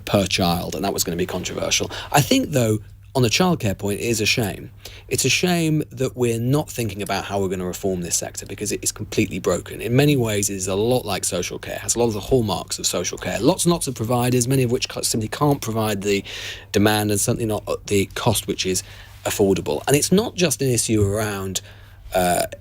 per child, and that was going to be controversial. I think, though, on the childcare point, it is a shame. It's a shame that we're not thinking about how we're going to reform this sector, because it is completely broken. In many ways, it is a lot like social care. It has a lot of the hallmarks of social care. Lots and lots of providers, many of which simply can't provide the demand and certainly not the cost which is affordable. And it's not just an issue around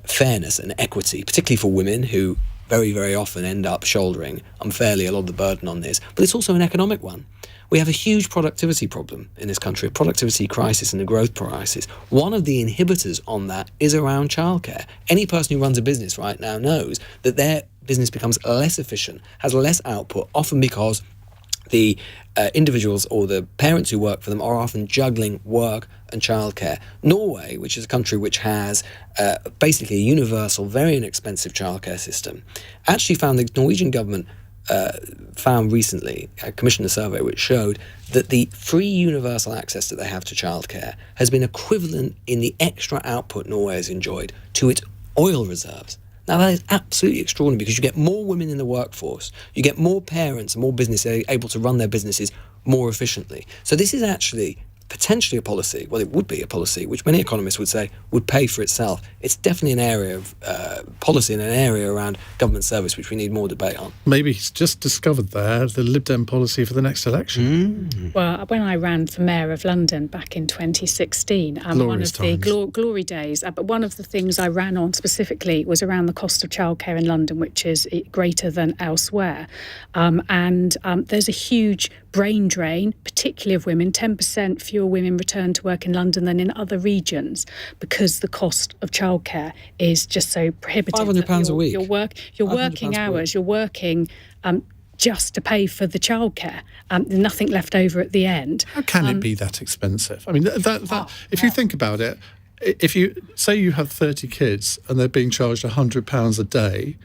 fairness and equity, particularly for women who very, very often end up shouldering unfairly a lot of the burden on this, but it's also an economic one. We have a huge productivity problem in this country, a productivity crisis and a growth crisis. One of the inhibitors on that is around childcare. Any person who runs a business right now knows that their business becomes less efficient, has less output, often because the individuals or the parents who work for them are often juggling work and childcare. Norway, which is a country which has basically a universal, very inexpensive childcare system, actually found the Norwegian government found recently, commissioned a survey which showed that the free universal access that they have to childcare has been equivalent in the extra output Norway has enjoyed to its oil reserves. Now, that is absolutely extraordinary, because you get more women in the workforce, you get more parents and more businesses able to run their businesses more efficiently. So this is actually potentially a policy, well, it would be a policy, which many economists would say would pay for itself. It's definitely an area of policy and an area around government service which we need more debate on. Maybe he's just discovered there the Lib Dem policy for the next election. Well, when I ran for Mayor of London back in 2016, one of the glory days, but one of the things I ran on specifically was around the cost of childcare in London, which is greater than elsewhere. And there's a huge brain drain, particularly of women. 10% fewer women return to work in London than in other regions because the cost of childcare is just so prohibitive. £500 a week. You're working hours. You're working just to pay for the childcare. Nothing left over at the end. How can it be that expensive? I mean, if you think about it, if you say you have 30 kids and they're being charged £100 a day,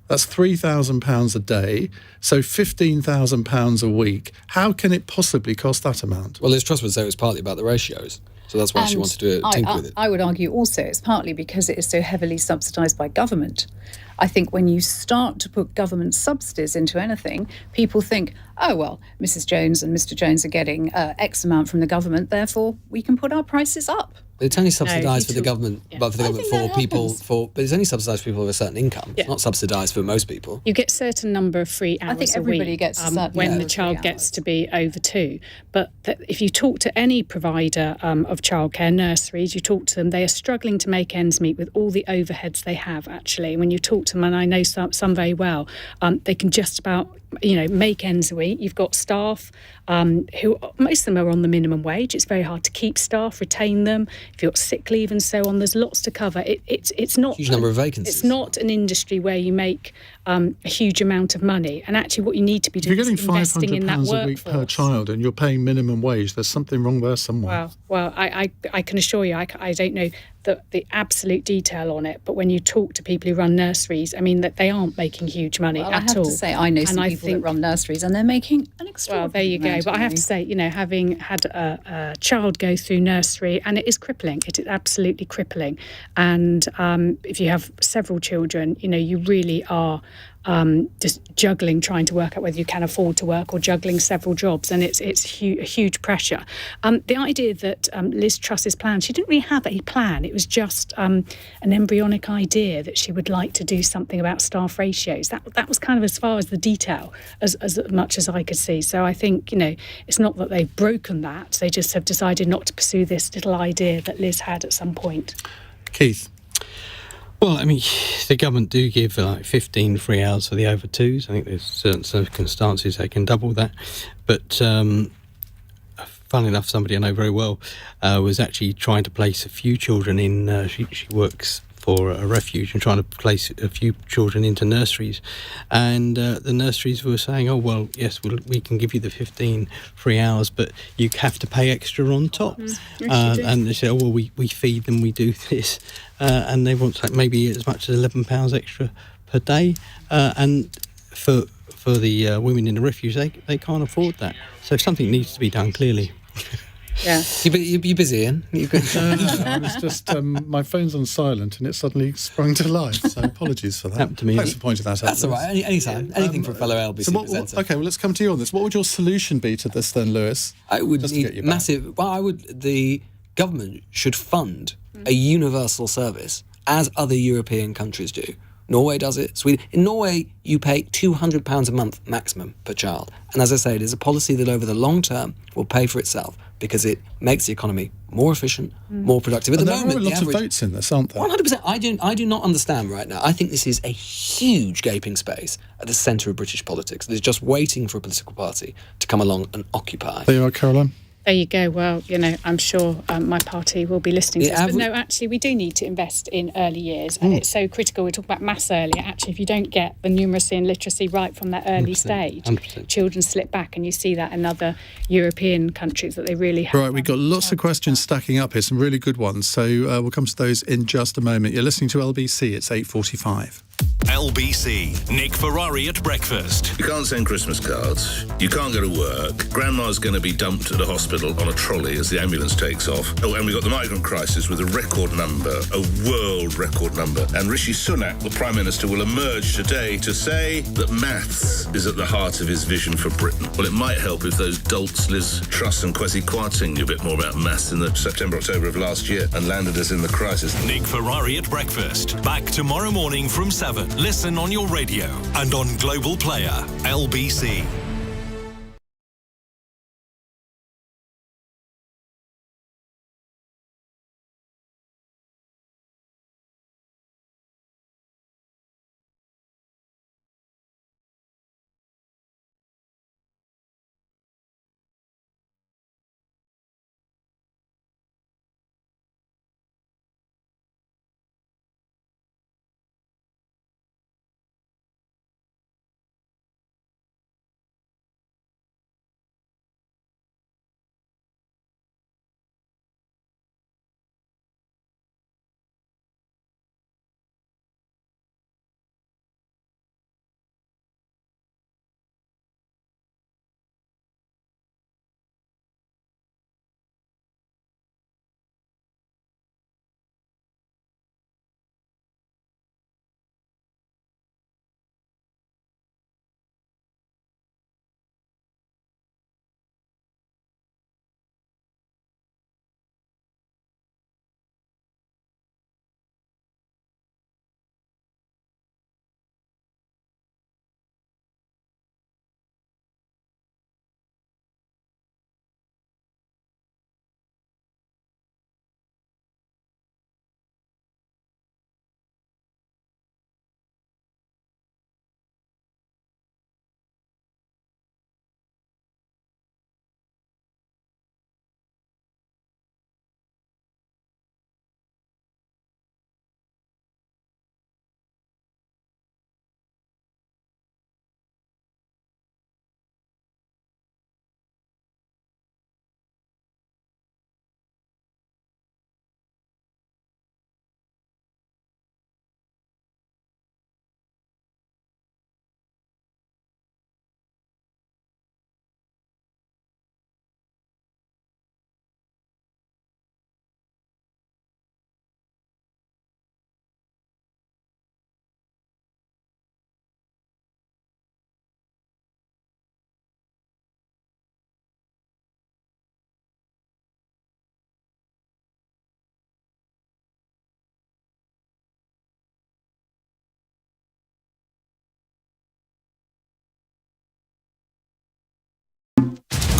That's £3,000 a day, so £15,000 a week. How can it possibly cost that amount? Well, Liz Truss would say it was partly about the ratios. So that's why she wanted to tinker with it. I would argue also it's partly because it is so heavily subsidised by government. I think when you start to put government subsidies into anything, people think, oh, well, Mrs. Jones and Mr. Jones are getting X amount from the government, therefore we can put our prices up. It's only subsidised for the government, but for the government for people but it's only subsidised for people with a certain income. It's not subsidised for most people. You get a certain number of free hours I think everybody gets a certain when number the of child free gets hours. to be over 2. But if you talk to any provider of childcare, nurseries, you talk to them, they are struggling to make ends meet with all the overheads they have, actually. When you talk to them, and I know some very well, they can just about make ends meet. You've got staff who, most of them are on the minimum wage. It's very hard to keep staff, retain them. If you've got sick leave and so on, there's lots to cover. It's not huge number of vacancies. It's not an industry where you make a huge amount of money. And actually, what you need to be doing is investing in that £500 workforce. a week per child, and you're paying minimum wage. There's something wrong there somewhere. Well, I can assure you, I don't know the absolute detail on it, but when you talk to people who run nurseries, I mean, that they aren't making huge money at all. I have to say, I know some people that run nurseries, and they're making an extraordinary Well, there you go. But I have to say, having had a child go through nursery, and it is crippling. It is absolutely crippling. And if you have several children, you really are just juggling, trying to work out whether you can afford to work, or juggling several jobs, and it's a huge pressure. The idea that Liz Truss's plan, she didn't really have a plan. It was just an embryonic idea that she would like to do something about staff ratios. That was kind of as far as the detail, as much as I could see. So I think, it's not that they've broken that. They just have decided not to pursue this little idea that Liz had at some point. Keith? Well, I mean, the government do give 15 free hours for the over 2s. I think there's certain circumstances they can double that. But funnily enough, somebody I know very well was actually trying to place a few children in. She works for a refuge and trying to place a few children into nurseries, and the nurseries were saying, oh well, yes, we can give you the 15 free hours, but you have to pay extra on top. And they said, oh well, we feed them, we do this, and they want maybe as much as £11 extra per day, and for the women in the refuge, they can't afford that, so something needs to be done, clearly. Yeah. You busy, Ian? I was just, my phone's on silent and it suddenly sprung to life, so apologies for that. Happened to me. Thanks for pointing that out. That's all right. Anytime. Anything for a fellow LBC presenter. Okay, well, let's come to you on this. What would your solution be to this then, Lewis? I would need massive... Well, the government should fund a universal service, as other European countries do. Norway does it. Sweden. In Norway, you pay £200 a month maximum per child. And as I say, it is a policy that over the long term will pay for itself, because it makes the economy more efficient, more productive. At the moment, there are lots of votes in this, aren't there? 100%. I do not understand right now. I think this is a huge gaping space at the centre of British politics that is just waiting for a political party to come along and occupy. There you are, Caroline. There you go. Well, I'm sure my party will be listening to this. But no, actually, we do need to invest in early years. And it's so critical. We talked about maths earlier. Actually, if you don't get the numeracy and literacy right from that early 100%, stage, 100%. children slip back. And you see that in other European countries, that they really have. Right, we've got lots of questions stacking up here, some really good ones. So we'll come to those in just a moment. You're listening to LBC. It's 8:45. LBC, Nick Ferrari at breakfast. You can't send Christmas cards. You can't go to work. Grandma's going to be dumped at a hospital on a trolley as the ambulance takes off. Oh, and we've got the migrant crisis with a record number, a world record number. And Rishi Sunak, the Prime Minister, will emerge today to say that maths is at the heart of his vision for Britain. Well, it might help if those dolts Liz Truss and Kwesi Kwarteng knew a bit more about maths in the September, October of last year and landed us in the crisis. Nick Ferrari at breakfast. Back tomorrow morning from 7. Listen on your radio and on Global Player, LBC.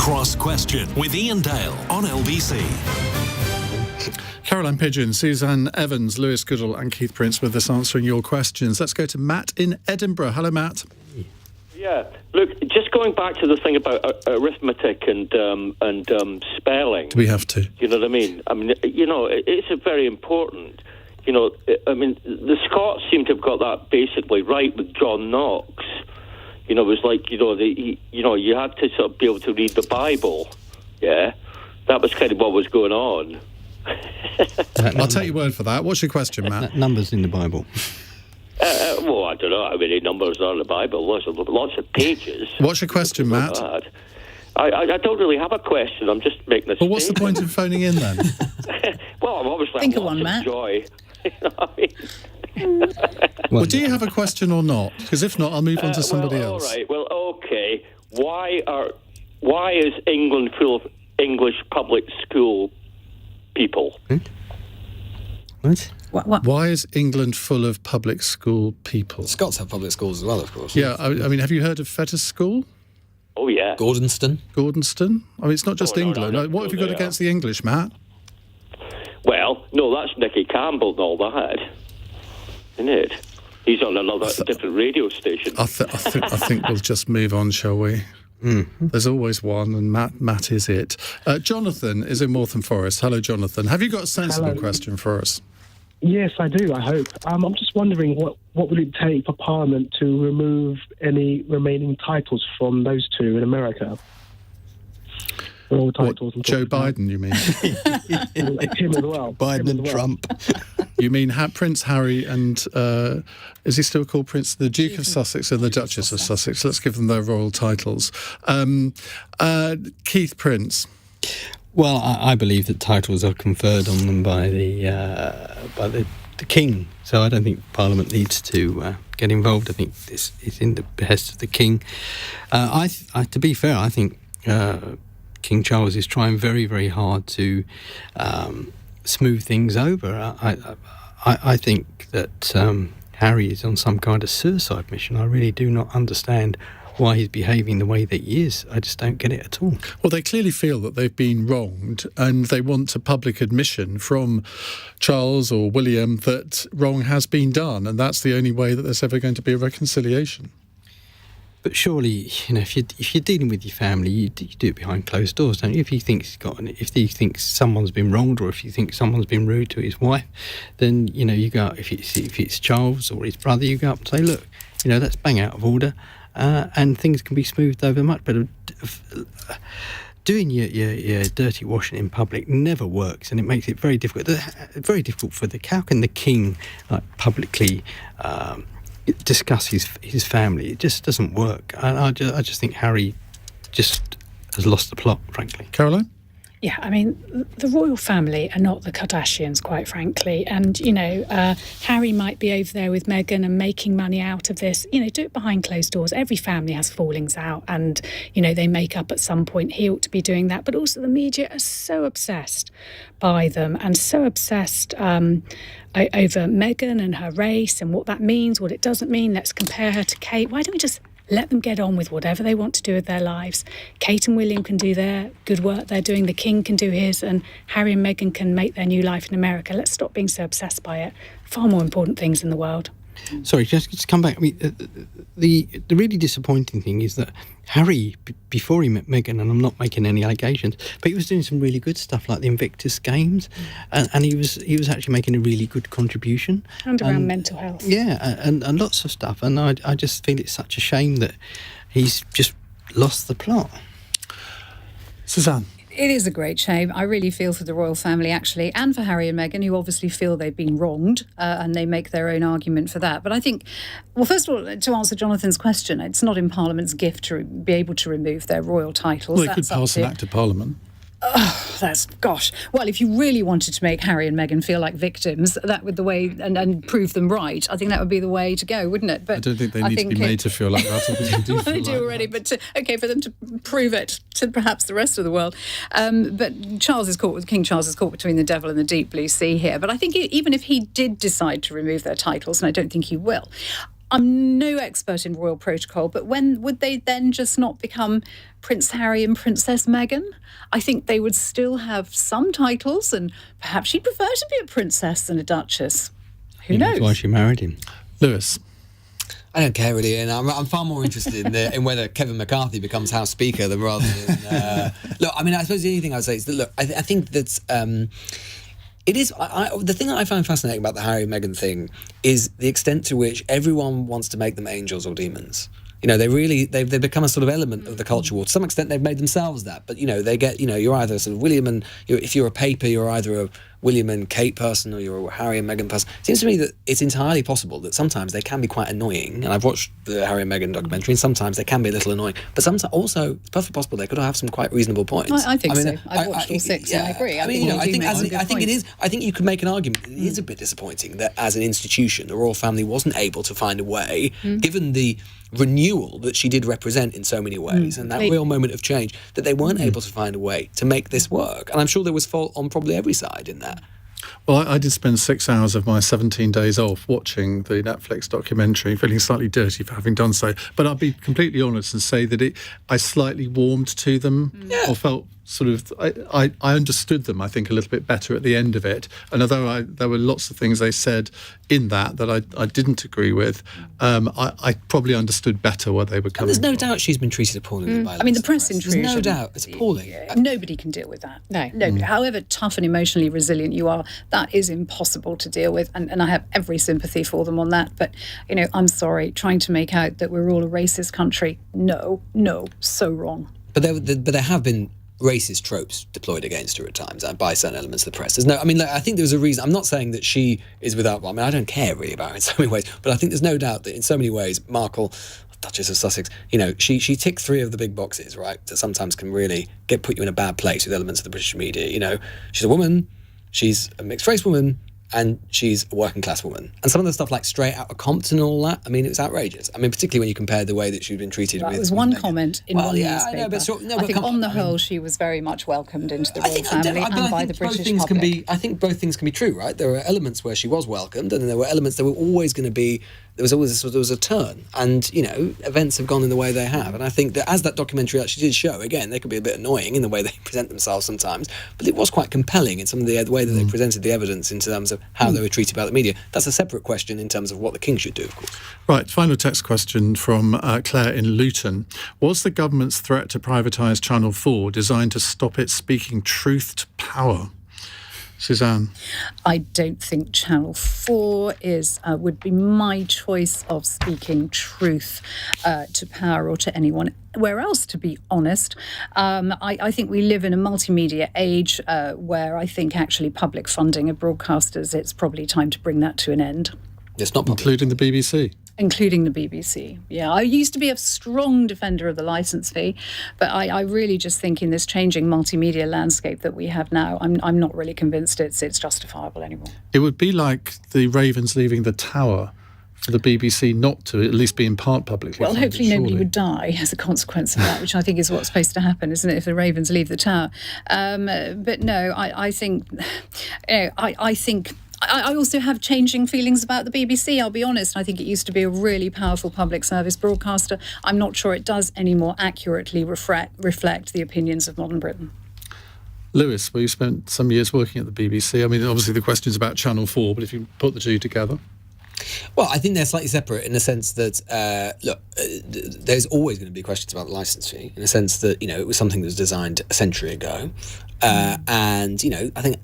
Cross Question with Iain Dale on LBC. Caroline Pidgeon, Suzanne Evans, Lewis Goodall and Keith Prince with us answering your questions. Let's go to Matt in Edinburgh. Hello, Matt. Yeah, look, just going back to the thing about arithmetic and spelling. Do we have to? You know what I mean? I mean, it's a very important. I mean, the Scots seem to have got that basically right with John Knox. It was like, you had to sort of be able to read the Bible. Yeah, that was kind of what was going on. I'll take your word for that. What's your question, Matt? Numbers in the Bible. Well, I don't know how many numbers are in the Bible. Lots of pages. What's your question, Matt? I don't really have a question. I'm just making a statement. Well, what's the point of phoning in then? Well, I'm obviously think of one, Matt. Joy. You know what I mean? Well, do you have a question or not? Because if not, I'll move on to somebody else. All right. Well, okay. Why is England full of English public school people? What? Why is England full of public school people? Scots have public schools as well, of course. Yeah, I mean, have you heard of Fettes School? Oh, yeah. Gordonston. I mean, it's not just England. No, what have you got against the English, Matt? Well, no, that's Nicky Campbell and all that, isn't it? He's on another different radio station. I think we'll just move on, shall we? There's always one, and Matt is it. Jonathan is in Moortham Forest. Hello, Jonathan. Have you got a sensible question for us? Yes, I do, I hope. I'm just wondering what would it take for Parliament to remove any remaining titles from those two in America? All titles. Joe Biden, you mean? Him as well. Biden and Trump. You mean Prince Harry and, is he still called Prince? The Duke of Sussex and the Duchess of Sussex. Let's give them their royal titles. Keith Prince. Well, I believe that titles are conferred on them by the King. So I don't think Parliament needs to get involved. I think this is in the behest of the King. To be fair, I think King Charles is trying very, very hard to smooth things over. I think that Harry is on some kind of suicide mission. I really do not understand why he's behaving the way that he is. I just don't get it at all. Well, they clearly feel that they've been wronged and they want a public admission from Charles or William that wrong has been done, and that's the only way that there's ever going to be a reconciliation. But surely, if you're dealing with your family, you do it behind closed doors, don't you? If he thinks someone's been wronged, or if you think someone's been rude to his wife, then you go. If it's Charles or his brother, you go up and say, look, that's bang out of order, and things can be smoothed over much better. Doing your dirty washing in public never works, and it makes it very difficult. Very difficult for how can the King publicly discuss his family? It just doesn't work. I just think Harry just has lost the plot, frankly. Caroline? Yeah, I mean, the royal family are not the Kardashians, quite frankly. And, Harry might be over there with Meghan and making money out of this. Do it behind closed doors. Every family has fallings out and, they make up at some point. He ought to be doing that. But also the media are so obsessed by them and so obsessed over Meghan and her race and what that means, what it doesn't mean. Let's compare her to Kate. Why don't we just let them get on with whatever they want to do with their lives? Kate and William can do their good work they're doing. The King can do his, and Harry and Meghan can make their new life in America. Let's stop being so obsessed by it. Far more important things in the world. Sorry, just come back. I mean, the really disappointing thing is that Harry, before he met Meghan, and I'm not making any allegations, but he was doing some really good stuff like the Invictus Games, and he was actually making a really good contribution. And around mental health. Yeah, and lots of stuff. And I just feel it's such a shame that he's just lost the plot. Suzanne? It is a great shame. I really feel for the royal family, actually, and for Harry and Meghan, who obviously feel they've been wronged, and they make their own argument for that. But I think, well, first of all, to answer Jonathan's question, it's not in Parliament's gift to be able to remove their royal titles. Well, they could pass an act of Parliament. Oh, gosh. Well, if you really wanted to make Harry and Meghan feel like victims, that would the way and prove them right. I think that would be the way to go, wouldn't it? But I don't think they need to be made to feel like that. They do already, but for them to prove it to perhaps the rest of the world. But King Charles is caught between the devil and the deep blue sea here. But I think even if he did decide to remove their titles, and I don't think he will, I'm no expert in royal protocol, but when would they then just not become Prince Harry and Princess Meghan? I think they would still have some titles, and perhaps she'd prefer to be a princess than a duchess. Who knows? That's why she married him. Lewis. I don't care really, and I'm far more interested in whether Kevin McCarthy becomes House Speaker than rather than... look, I mean, I suppose the only thing I would say is that, look, I think that... it is... the thing that I find fascinating about the Harry and Meghan thing is the extent to which everyone wants to make them angels or demons. You know, they've become a sort of element of the culture war. To some extent, they've made themselves that. But, you know, they get, you know, you're either sort of William and... if you're a paper, you're either a William and Kate person or you're a Harry and Meghan person. It seems to me that it's entirely possible that sometimes they can be quite annoying. And I've watched the Harry and Meghan documentary, and sometimes they can be a little annoying. But sometimes also, it's perfectly possible they could have some quite reasonable points. I think so. I've watched all six, and I agree. I mean, I think it is. I think you could make an argument. It is a bit disappointing that as an institution, the royal family wasn't able to find a way, given the renewal that she did represent in so many ways, and that real moment of change, that they weren't able to find a way to make this work. And I'm sure there was fault on probably every side in that. Well, I did spend 6 hours of my 17 days off watching the Netflix documentary, feeling slightly dirty for having done so. But I'll be completely honest and say that I slightly warmed to them, or felt sort of... I understood them, I think, a little bit better at the end of it. And although there were lots of things they said in that I didn't agree with, I probably understood better where they were coming from. There's no doubt she's been treated appallingly by... I mean, the press intrusion... There's no doubt. It's appalling. Nobody can deal with that. No. However tough and emotionally resilient you are, that is impossible to deal with. And I have every sympathy for them on that. But, you know, I'm sorry, trying to make out that we're all a racist country, no, so wrong. But there have been racist tropes deployed against her at times by certain elements of the press. I think there's a reason. I'm not saying that she is without... I mean, I don't care really about her in so many ways, but I think there's no doubt that in so many ways, Markle, Duchess of Sussex, you know, she ticked three of the big boxes, right, that sometimes can really put you in a bad place with elements of the British media. You know, she's a woman, she's a mixed-race woman, and she's a working-class woman. And some of the stuff like Straight Outta Compton and all that, I mean, it was outrageous. I mean, particularly when you compare the way that she'd been treated with... It was one comment in one newspaper. I think on the whole, she was very much welcomed into the royal family and by the British public. I think both things can be true, right? There were elements where she was welcomed, and then there were elements that were always going to be... There was a turn, and, you know, events have gone in the way they have. And I think that as that documentary actually did show, again, they could be a bit annoying in the way they present themselves sometimes, but it was quite compelling in some of the way that they presented the evidence in terms of how they were treated by the media. That's a separate question in terms of what the King should do, of course. Right, final text question from Claire in Luton. Was the government's threat to privatise Channel 4 designed to stop it speaking truth to power? Suzanne? I don't think Channel 4 would be my choice of speaking truth to power or to anyone where else, to be honest. I think we live in a multimedia age where I think actually public funding of broadcasters, it's probably time to bring that to an end. It's not public. Including the BBC? Including the BBC. Yeah, I used to be a strong defender of the licence fee, but I really just think in this changing multimedia landscape that we have now, I'm not really convinced it's justifiable anymore. It would be like the Ravens leaving the tower for the BBC not to at least be in part publicly funded, hopefully surely. nobody would die as a consequence of that, which I think is what's supposed to happen, isn't it, if the Ravens leave the tower? But no, I think... I think... I also have changing feelings about the BBC, I'll be honest. I think it used to be a really powerful public service broadcaster. I'm not sure it does anymore accurately reflect the opinions of modern Britain. Lewis, well, you spent some years working at the BBC. I mean, obviously the question's about Channel 4, but if you put the two together... Well, I think they're slightly separate in the sense that, there's always going to be questions about the licence fee, in the sense that, you know, it was something that was designed a century ago. And, you know, I think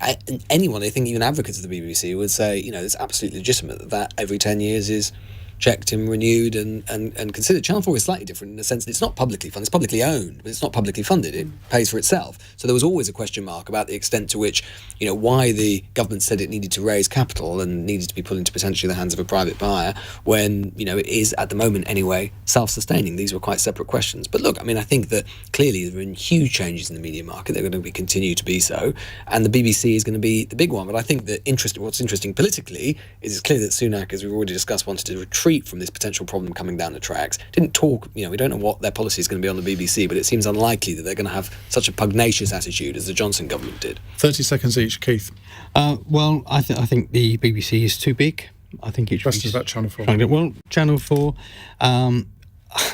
anyone, I think even advocates of the BBC would say, you know, it's absolutely legitimate that every 10 years is checked and renewed and considered. Channel 4 is slightly different in the sense that it's not publicly funded, it's publicly owned, but it's not publicly funded. It pays for itself. So there was always a question mark about the extent to which, you know, why the government said it needed to raise capital and needed to be put into potentially the hands of a private buyer when, you know, it is, at the moment anyway, self-sustaining. These were quite separate questions. But look, I mean, I think that clearly there have been huge changes in the media market. They're going to continue to be so. And the BBC is going to be the big one. But I think that what's interesting politically is it's clear that Sunak, as we've already discussed, wanted to retreat from this potential problem coming down the tracks. Didn't talk, you know, we don't know what their policy is going to be on the BBC, but it seems unlikely that they're going to have such a pugnacious attitude as the Johnson government did. 30 seconds each, Keith. Well, I think the BBC is too big. I think it's... Questions about Channel 4. Well, Channel 4...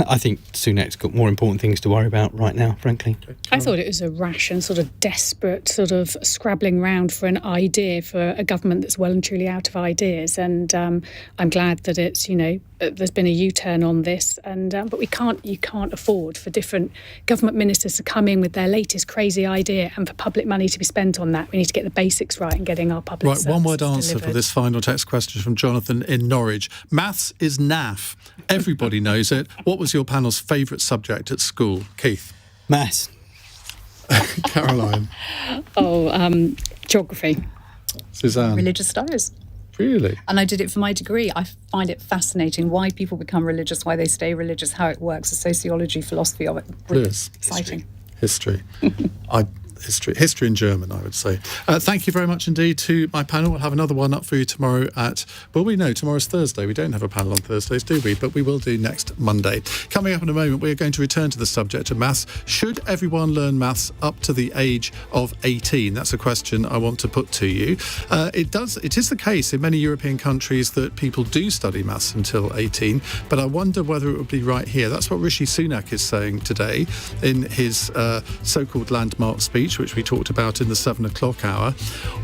I think Sunak's got more important things to worry about right now, frankly. I thought it was a rash and sort of desperate sort of scrabbling round for an idea for a government that's well and truly out of ideas. And I'm glad that it's, there's been a U-turn on this. And but you can't afford for different government ministers to come in with their latest crazy idea and for public money to be spent on that. We need to get the basics right in getting our public services one-word answer delivered. for this final text question from Jonathan in Norwich. Maths is naff. Everybody knows it. What was your panel's favourite subject at school? Keith? Maths. Caroline? Geography. Suzanne? Religious studies. Really? And I did it for my degree. I find it fascinating why people become religious, why they stay religious, how it works, the sociology, philosophy of it. Brilliant. Exciting. History. History in German, I would say. Thank you very much indeed to my panel. We'll have another one up for you tomorrow tomorrow's Thursday. We don't have a panel on Thursdays, do we? But we will do next Monday. Coming up in a moment, we're going to return to the subject of maths. Should everyone learn maths up to the age of 18? That's a question I want to put to you. It is the case in many European countries that people do study maths until 18, but I wonder whether it would be right here. That's what Rishi Sunak is saying today in his so-called landmark speech, which we talked about in the 7 o'clock hour.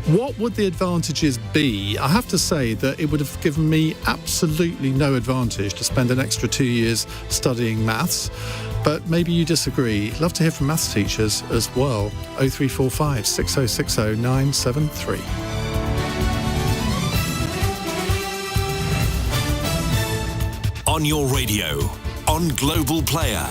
What would the advantages be? I have to say that it would have given me absolutely no advantage to spend an extra 2 years studying maths, but maybe you disagree. Love to hear from maths teachers as well. 0345 6060 973. On your radio, on Global Player,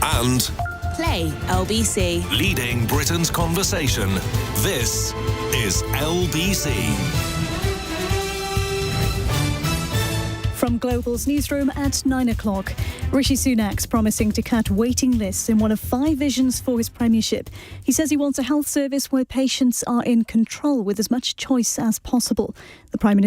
and Play LBC. leading Britain's conversation. This is LBC. From Global's newsroom at 9 o'clock, Rishi Sunak's promising to cut waiting lists in one of 5 visions for his premiership. He says he wants a health service where patients are in control with as much choice as possible. The Prime Minister